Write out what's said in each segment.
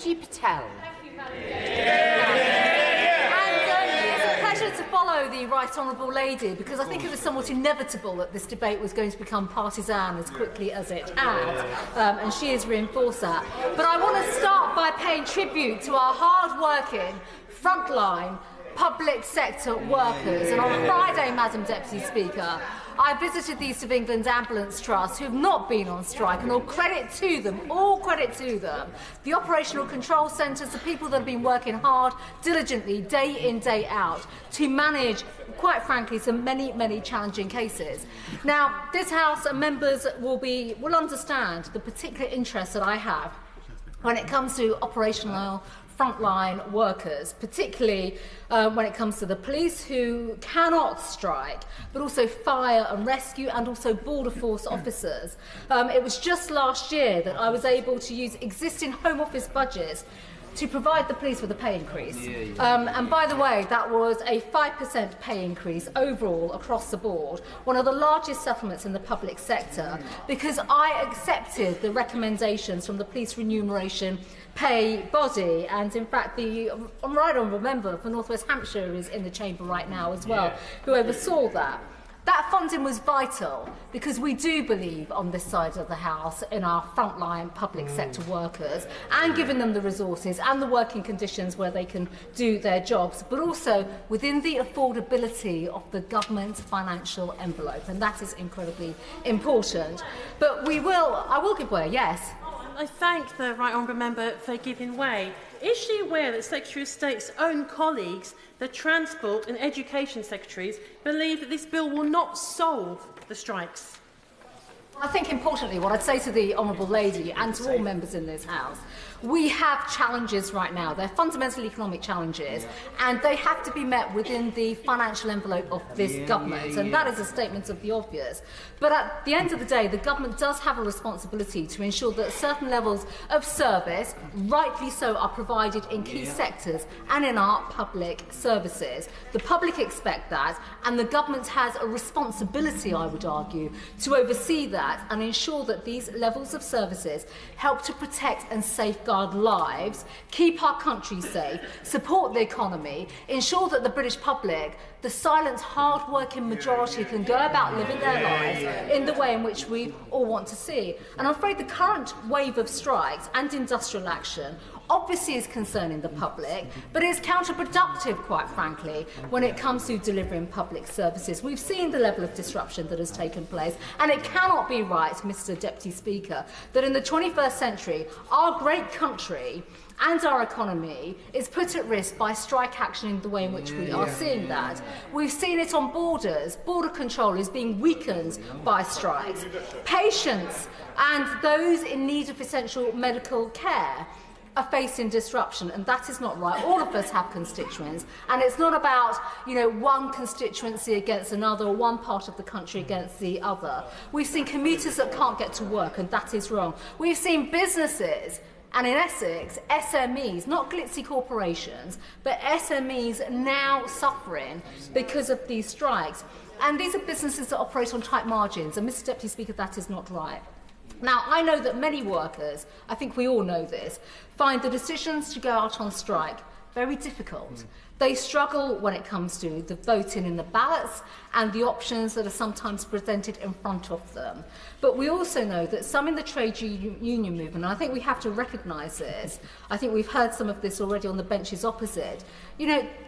Patel. It's a pleasure to follow the Right Honourable Lady, because I think it was somewhat inevitable that this debate was going to become partisan as quickly as it has, and she has reinforced that. But I want to start by paying tribute to our hard-working, frontline public sector workers. And on Friday, Madam Deputy Speaker, I visited the East of England Ambulance Trust, who have not been on strike, and all credit to them, the operational control centres, the people that have been working hard, diligently, day in, day out, to manage, quite frankly, some many challenging cases. Now, this House and members will understand the particular interest that I have when it comes to operational frontline workers, particularly when it comes to the police, who cannot strike, but also fire and rescue, and also border force officers. It was just last year that I was able to use existing Home Office budgets to provide the police with a pay increase. And by the way, that was a 5% pay increase overall across the board, one of the largest settlements in the public sector, because I accepted the recommendations from the police remuneration pay body. And in fact, the Right Honourable Member for North West Hampshire is in the chamber right now as well, who oversaw that. That funding was vital, because we do believe on this side of the House in our frontline public sector workers, and giving them the resources and the working conditions where they can do their jobs, but also within the affordability of the government's financial envelope, and that is incredibly important. But I will give way, yes. I thank the Right Honourable Member for giving way. Is she aware that Secretary of State's own colleagues, the Transport and Education Secretaries, believe that this bill will not solve the strikes? I think, importantly, what I'd say to the Honourable Lady and to all members in this House, we have challenges right now. They're fundamental economic challenges, and they have to be met within the financial envelope of this government, and that is a statement of the obvious. But at the end of the day, the government does have a responsibility to ensure that certain levels of service, rightly so, are provided in key sectors and in our public services. The public expect that, and the government has a responsibility, I would argue, to oversee that and ensure that these levels of services help to protect and safeguard lives, keep our country safe, support the economy, ensure that the British public, the silent, hard-working majority, can go about living their lives in the way in which we all want to see. And I'm afraid the current wave of strikes and industrial action obviously is concerning the public, but is counterproductive, quite frankly, when it comes to delivering public services. We've seen the level of disruption that has taken place, and it cannot be right, Mr. Deputy Speaker, that in the 21st century, our great country and our economy is put at risk by strike action in the way in which we are seeing that. We've seen it on borders. Border control is being weakened by strikes. Patients and those in need of essential medical care are facing disruption, and that is not right. All of us have constituents, and it's not about, one constituency against another, or one part of the country against the other. We've seen commuters that can't get to work, and that is wrong. We've seen businesses, and in Essex, SMEs, not glitzy corporations, but SMEs now suffering because of these strikes. And these are businesses that operate on tight margins, and Mr. Deputy Speaker, that is not right. Now, I know that many workers, I think we all know this, find the decisions to go out on strike very difficult. They struggle when it comes to the voting in the ballots and the options that are sometimes presented in front of them. But we also know that some in the trade union movement, and I think we have to recognise this, I think we've heard some of this already on the benches opposite,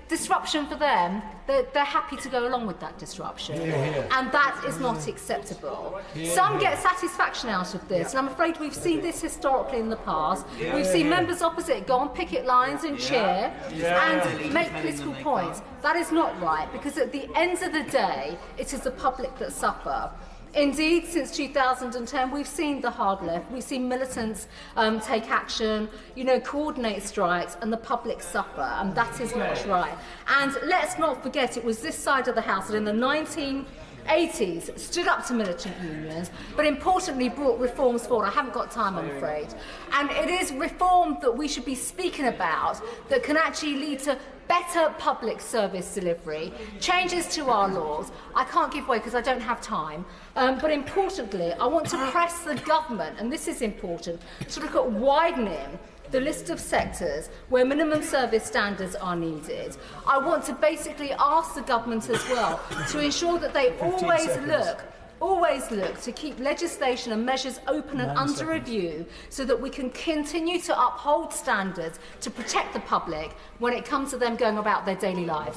disruption for them, they're happy to go along with that disruption. And that is not acceptable. Some get satisfaction out of this, and I'm afraid we've seen this historically in the past. We've seen members opposite go on picket lines and cheer and make political points. That is not right, because at the end of the day, it is the public that suffer. Indeed, since 2010, we've seen the hard left, we've seen militants take action, coordinate strikes, and the public suffer, and that is not right. And let's not forget, it was this side of the House that in the 1980s stood up to militant unions, but importantly brought reforms forward. I haven't got time, I'm afraid. And it is reform that we should be speaking about that can actually lead to better public service delivery, changes to our laws. I can't give way because I don't have time. But importantly, I want to press the government, and this is important, to look at widening the list of sectors where minimum service standards are needed. I want to basically ask the government as well to ensure that they always look to keep legislation and measures open and under review so that we can continue to uphold standards to protect the public when it comes to them going about their daily lives.